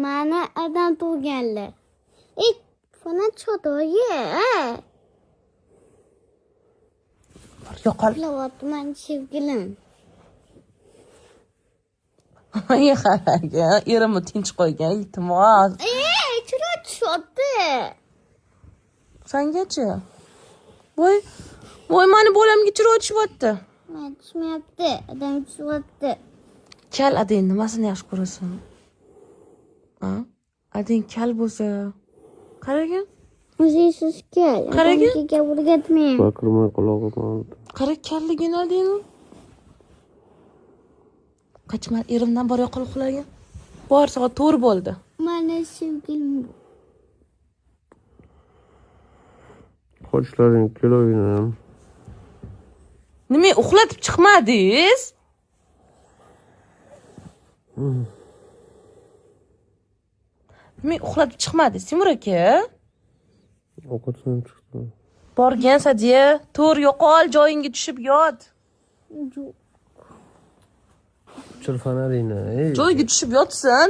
Mana adam tug'ganlar. Bana çodoyi. Yo'qol. Lavotman sevgilim. Ay xaraga, erimni tinch qo'ygan, iltimos. Chira tushdi. Sangachi. Voy, mani bolamga chiro o'tishyapti. Men tushmayapti. Adam tushdi. Kal adang nimasini yaxshi ko'rasan? Ha? Adang kal bo'lsa, qaragin. O'zingiz kel. Qaragin. Adamga o'rgatmang. Baqirmay quloqim oldi. Qara kalligini adang. Qachma erimdan bor yo'qol uxlagin. Bor, soat 4 bo'ldi. Mana sevgilim. Qochlaring kelovinam. Nima uxlatib chiqmadingiz? Nima uxlatib chiqmadingiz, Timur aka? Ovqatdan chiqdim. Borgan Sadiya, to'r yo'qol, joyingga tushib yot. Chil fonaringni. Joyga tushib yotsin.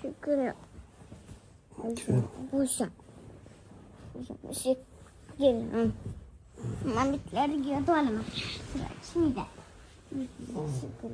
Shukr. Bo'sha. Gelim. Mamitlarga yotib olaman. Shunday. Shukr.